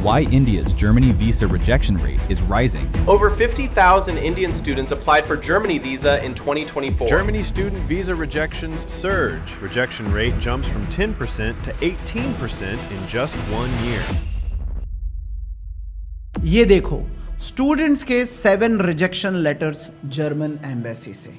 Why India's Germany visa rejection rate is rising. Over 50,000 Indian students applied for Germany visa in 2024. Germany student visa rejections surge. Rejection rate jumps from 10% to 18% in just 1 year. ये देखो, students के 7 rejection letters German embassy से।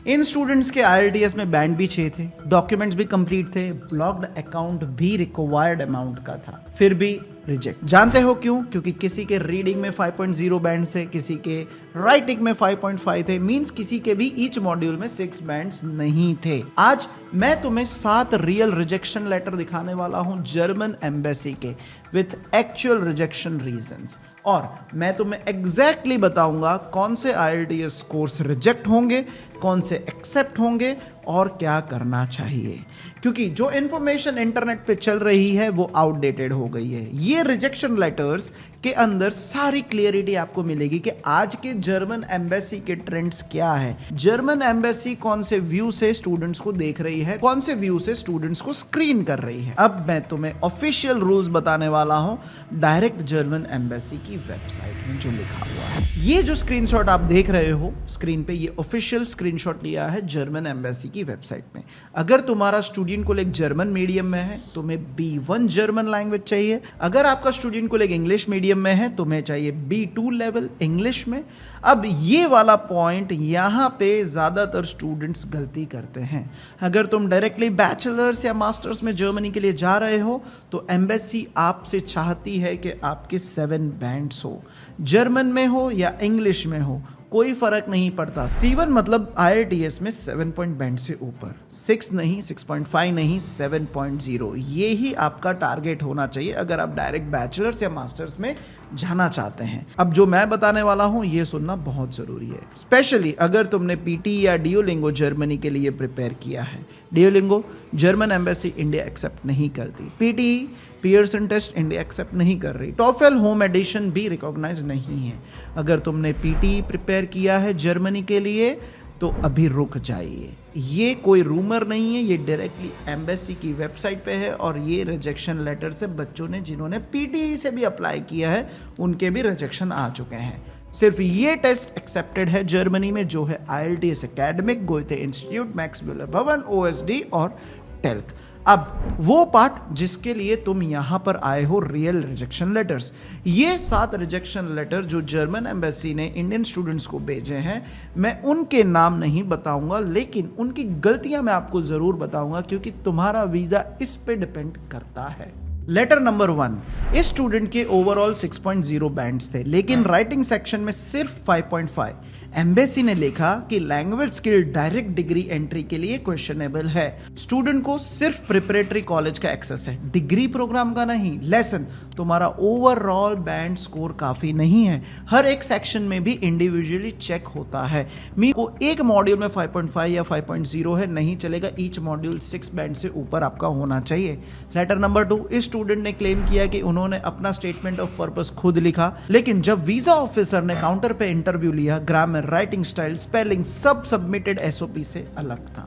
इन students के IELTS में band भी 6 थे, documents भी complete थे, ब्लॉक्ड अकाउंट भी रिक्वायर्ड अमाउंट का था, फिर भी रिजेक्ट। जानते हो क्यों? क्योंकि किसी के रीडिंग में 5.0 बैंड से, किसी के राइटिंग में 5.5 थे, मींस किसी के भी ईच मॉड्यूल में 6 बैंड्स नहीं थे। आज मैं तुम्हें 7 रियल रिजेक्शन लेटर दिखाने वाला हूं जर्मन एम्बेसी के विथ एक्चुअल रिजेक्शन रीजंस, और मैं तुम्हें एग्जैक्टली बताऊंगा कौन से IELTS कोर्स रिजेक्ट होंगे, कौन से एक्सेप्ट होंगे और क्या करना चाहिए, क्योंकि जो इंफॉर्मेशन इंटरनेट पे चल रही है वो आउटडेटेड हो गई है। ये रिजेक्शन लेटर्स के अंदर सारी क्लियरिटी आपको मिलेगी कि आज के जर्मन एम्बेसी के ट्रेंड्स क्या है, जर्मन एम्बेसी कौन से व्यू से स्टूडेंट्स को देख रही है, कौन से व्यू से स्टूडेंट्स को स्क्रीन कर रही है। अब मैं तुम्हें ऑफिशियल रूल्स बताने वाला हूं डायरेक्ट जर्मन एम्बेसी की वेबसाइट में जो लिखा हुआ है। ये जो स्क्रीनशॉट आप देख रहे हो स्क्रीन पे, ये ऑफिशियल स्क्रीनशॉट लिया है जर्मन एम्बेसी की वेबसाइट में। अगर तुम्हारा स्टूडेंट को लेग जर्मन मीडियम में है, तुम्हें B1 जर्मन लैंग्वेज चाहिए। अगर आपका स्टूडेंट को लेग इंग्लिश मीडियम में है, तुम्हें चाहिए B2 लेवल इंग्लिश में। अब ये वाला पॉइंट यहां पे ज्यादातर स्टूडेंट्स गलती करते हैं। अगर तुम डायरेक्टली बैचलर्स या मास्टर्स में जर्मनी के लिए जा रहे हो तो एम्बेसी आपसे चाहती है कि आपके 7 बैंड्स हो, जर्मन में हो या इंग्लिश में हो, कोई फर्क नहीं पड़ता। C1 मतलब IELTS में 7 पॉइंट बैंड से ऊपर, 6 नहीं, 6.5 नहीं, 7.0, ये ही आपका टारगेट होना चाहिए अगर आप डायरेक्ट बैचलर्स या मास्टर्स में जाना चाहते हैं। अब जो मैं बताने वाला हूं ये सुनना बहुत जरूरी है, स्पेशली अगर तुमने PT या डियोलिंगो जर्मनी के लिए प्रिपेयर किया है। Duolingo German embassy India accept नहीं करती, PTE Pearson test India accept नहीं कर रही, टॉफेल होम एडिशन भी रिकॉग्नाइज नहीं है। अगर तुमने PTE प्रिपेयर किया है जर्मनी के लिए तो अभी रुक जाइए। ये कोई रूमर नहीं है, ये डायरेक्टली एम्बेसी की वेबसाइट पे है, और ये रिजेक्शन लेटर से बच्चों ने जिन्होंने PTE से भी अप्लाई किया है उनके भी रिजेक्शन आ चुके हैं। सिर्फ ये टेस्ट एक्सेप्टेड है जर्मनी में जो है IELTS academic, Goethe institute, Max Mueller Bhavan, OSD और टेल्क। अब वो पार्ट जिसके लिए तुम यहां पर आए हो, रियल रिजेक्शन लेटर्स। ये 7 रिजेक्शन लेटर जो जर्मन एम्बेसी ने इंडियन स्टूडेंट्स को भेजे हैं, मैं उनके नाम नहीं बताऊंगा, लेकिन उनकी गलतियां मैं आपको जरूर बताऊंगा क्योंकि तुम्हारा वीजा इस पे डिपेंड करता है। लेटर नंबर 1, इस स्टूडेंट के ओवरऑल 6.0 बैंड्स थे, लेकिन राइटिंग सेक्शन में सिर्फ 5.5। एम्बेसी ने लिखा कि language skill direct degree entry के लिए क्वेश्चनेबल है। स्टूडेंट को सिर्फ प्रिपरेटरी कॉलेज का एक्सेस है, डिग्री प्रोग्राम का नहीं। लेसन, तुम्हारा ओवरऑल बैंड स्कोर काफी नहीं है, हर एक सेक्शन में भी इंडिविजुअली चेक होता है। मी को एक मॉड्यूल में 5.5 या 5.0 है, नहीं चलेगा, ईच मॉड्यूल 6 बैंड से ऊपर आपका होना चाहिए। लेटर नंबर 2, इस स्टूडेंट ने क्लेम किया कि उन्होंने अपना स्टेटमेंट ऑफ पर्पस खुद लिखा, लेकिन जब वीजा ऑफिसर ने काउंटर पे इंटरव्यू लिया, ग्रामर, राइटिंग स्टाइल, स्पेलिंग सब सबमिटेड SOP से अलग था।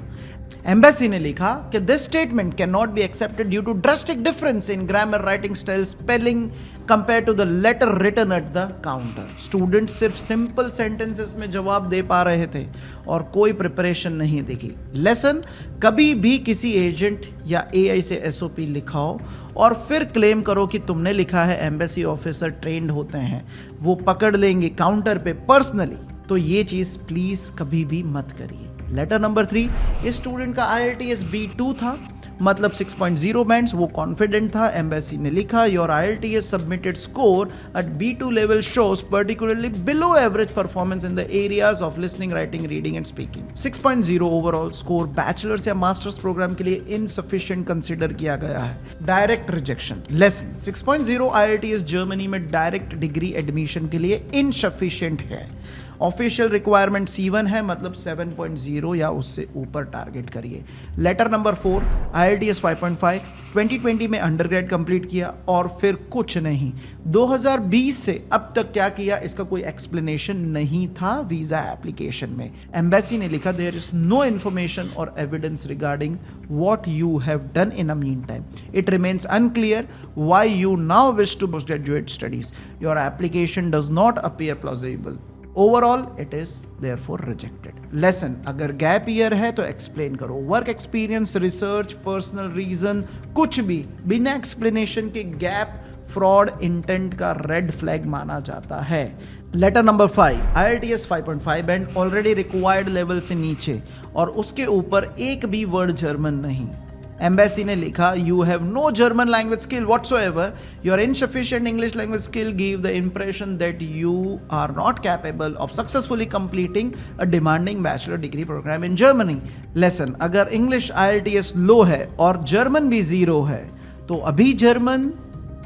एम्बेसी ने लिखा कि this statement can not be accepted due to drastic difference in grammar, writing style, spelling compare to the letter written at the counter. Student सिर्फ simple sentences में जवाब दे पा रहे थे और कोई प्रिपरेशन नहीं दिखी। लेसन, कभी भी किसी एजेंट या AI से SOP लिखाओ और फिर क्लेम करो कि तुमने लिखा है। एम्बेसी ऑफिसर ट्रेंड होते हैं, वो पकड़ लेंगे काउंटर पे पर्सनली, तो ये चीज प्लीज कभी भी मत करिए। लेटर नंबर 3, इस स्टूडेंट का IELTS B2 था, मतलब 6.0 बैंड्स, वो कॉन्फिडेंट था। एम्बेसी ने लिखा your IELTS submitted score at B2 level shows particularly below average performance in the areas of listening, writing, reading and speaking. 6.0 overall score bachelors या masters program के लिए insufficient consider किया गया है। Direct rejection. Lesson, 6.0 IELTS Germany में direct degree admission के लिए insufficient है। ऑफिशियल रिक्वायरमेंट C1 है, मतलब 7.0 या उससे ऊपर टारगेट करिए। लेटर नंबर 4, IELTS 5.5, 2020 में अंडरग्रेड कंप्लीट किया और फिर कुछ नहीं। 2020 से अब तक क्या किया इसका कोई एक्सप्लेनेशन नहीं था वीजा एप्लीकेशन में। एम्बेसी ने लिखा देयर इज नो इंफॉर्मेशन और evidence regarding what you have done in a mean time. It remains unclear why you now wish to post graduate studies. Your application does not appear plausible. Overall it is therefore rejected. Lesson, अगर gap year है तो explain करो। Work experience, research, personal reason, कुछ भी बिना explanation के gap, fraud, intent का red flag माना जाता है। Letter number 5, IELTS 5.5 band already required level से नीचे और उसके ऊपर एक भी वर्ड जर्मन नहीं। एम्बेसी ने लिखा you have no German language skill whatsoever. Your insufficient English language skill give the impression that you are not capable of successfully completing a demanding bachelor degree program in Germany. Lesson, अगर English IELTS low है और German भी 0 है तो अभी German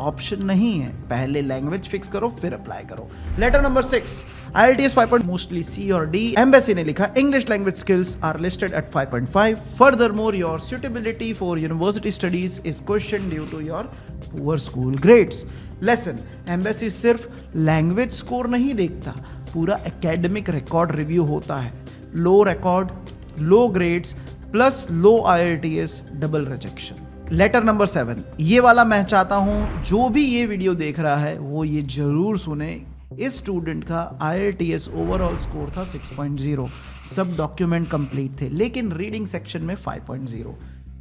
option नहीं है। पहले लैंग्वेज फिक्स करो फिर अप्लाई करो। Letter number 6, IELTS 5. Mostly C और D। एम्बेसी ने लिखा English language skills are listed at 5.5। Furthermore your suitability for university studies is question due to your poor school grades. Lesson, embassy सिर्फ language score नहीं देखता, पूरा academic record review होता है। Low record, low grades plus low IELTS, double rejection. Letter number 7, ये वाला मैं चाहता हूं जो भी ये वीडियो देख रहा है वो ये जरूर सुने। इस स्टूडेंट का IELTS ओवरऑल स्कोर था 6.0, सब डॉक्यूमेंट कंप्लीट थे, लेकिन रीडिंग सेक्शन में 5.0।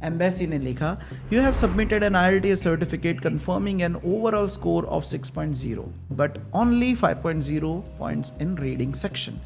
एम्बेसी ने लिखा you have submitted an IELTS certificate confirming an overall score of 6.0 but only 5.0 points in reading section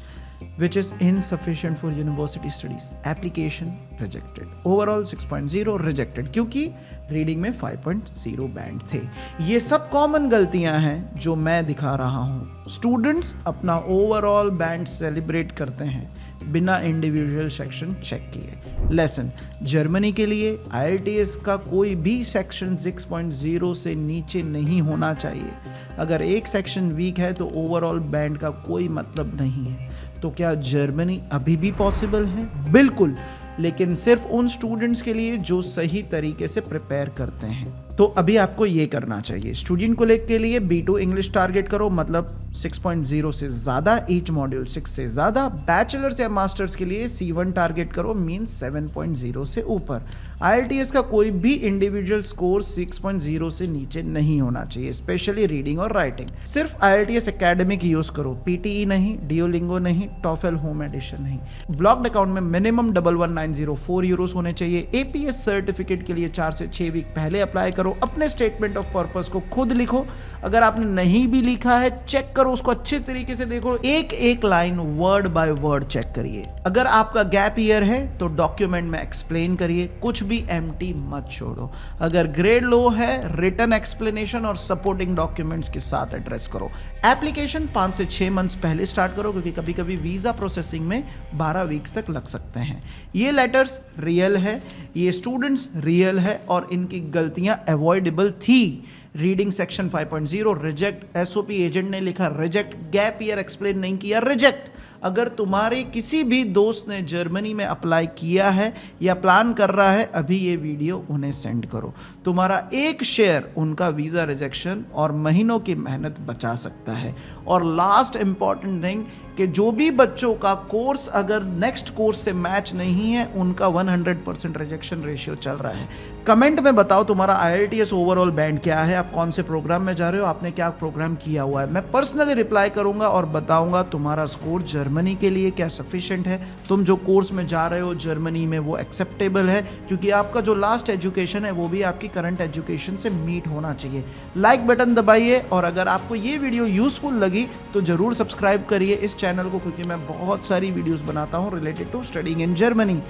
which is insufficient for university studies. Application rejected. Overall 6.0 rejected क्योंकि reading में 5.0 band थे। ये सब common गलतियां हैं जो मैं दिखा रहा हूं। स्टूडेंट्स अपना ओवरऑल बैंड सेलिब्रेट करते हैं बिना इंडिविजुअल सेक्शन चेक किए। लेसन, जर्मनी के लिए IELTS का कोई भी सेक्शन 6.0 से नीचे नहीं होना चाहिए। अगर एक सेक्शन वीक है तो ओवरऑल बैंड का कोई मतलब नहीं है। तो क्या जर्मनी अभी भी पॉसिबल है? बिल्कुल, लेकिन सिर्फ उन स्टूडेंट्स के लिए जो सही तरीके से प्रिपेयर करते हैं। तो अभी आपको ये करना चाहिए, स्टूडेंट को के लिए B2 इंग्लिश टारगेट करो, मतलब 6.0 से ज़्यादा, ईच मॉड्यूल 6 से ज़्यादा। बैचलर्स या मास्टर्स के लिए C1 टारगेट करो, मीन्स 7.0 से ऊपर। IELTS का कोई भी इंडिविजुअल स्कोर 6.0 से नीचे नहीं होना चाहिए, स्पेशली रीडिंग और राइटिंग। सिर्फ IELTS एकेडमिक यूज करो, PTE नहीं, डियोलिंगो नहीं, TOEFL होम एडिशन नहीं। ब्लॉक्ड अकाउंट में मिनिमम 11904 यूरोस होने चाहिए। APS सर्टिफिकेट के लिए 4 से 6 वीक पहले अप्लाई करो। अपने स्टेटमेंट ऑफ पर्पस को खुद लिखो, अगर आपने नहीं भी लिखा है चेक करो, उसको अच्छे तरीके से देखो, एक एक line word by word check करिए। अगर आपका गैप ईयर है तो डॉक्यूमेंट में एक्सप्लेन करिए, कुछ भी एम्प्टी मत छोड़ो। अगर ग्रेड लो है, रिटन एक्सप्लेनेशन और सपोर्टिंग डॉक्यूमेंट्स के साथ एड्रेस करो। एप्लीकेशन 5 से 6 मंथ्स पहले स्टार्ट करो, क्योंकि कभी कभी वीजा प्रोसेसिंग में 12 वीक्स तक लग सकते हैं। ये लेटर्स रियल है, ये स्टूडेंट्स रियल है और इनकी गलतियां अवॉइडेबल थी। Reading section 5.0 reject. SOP agent ने लिखा रिजेक्ट। गैप ईयर एक्सप्लेन नहीं किया, रिजेक्ट। अगर तुम्हारे किसी भी दोस्त ने जर्मनी में अप्लाई किया है या प्लान कर रहा है, अभी ये वीडियो उन्हें सेंड करो। तुम्हारा एक शेयर उनका वीजा रिजेक्शन और महीनों की मेहनत बचा सकता है। और लास्ट इंपॉर्टेंट थिंग कि जो भी बच्चों का कोर्स अगर नेक्स्ट कोर्स से मैच नहीं है, उनका 100% रिजेक्शन रेशियो चल रहा है। कमेंट में बताओ तुम्हारा IELTS ओवरऑल बैंड क्या है, आप कौन से प्रोग्राम में जा रहे हो, आपने क्या प्रोग्राम किया हुआ है। मैं पर्सनली रिप्लाई करूंगा और बताऊंगा तुम्हारा स्कोर जर्मनी के लिए क्या सफिशिएंट है। तुम जो कोर्स में जा रहे हो जर्मनी में वो एक्सेप्टेबल है, क्योंकि आपका जो लास्ट एजुकेशन है वो भी आपकी करंट एजुकेशन से मीट होना चाहिए। लाइक बटन दबाइए और अगर आपको ये वीडियो यूजफुल लगी तो जरूर सब्सक्राइब करिए इस चैनल को, क्योंकि मैं बहुत सारी वीडियोस बनाता हूँ related to studying in Germany.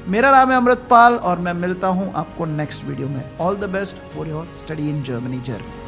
मेरा नाम है अमृतपाल और मैं मिलता हूँ आपको नेक्स्ट वीडियो में। All the best for your study in Germany journey.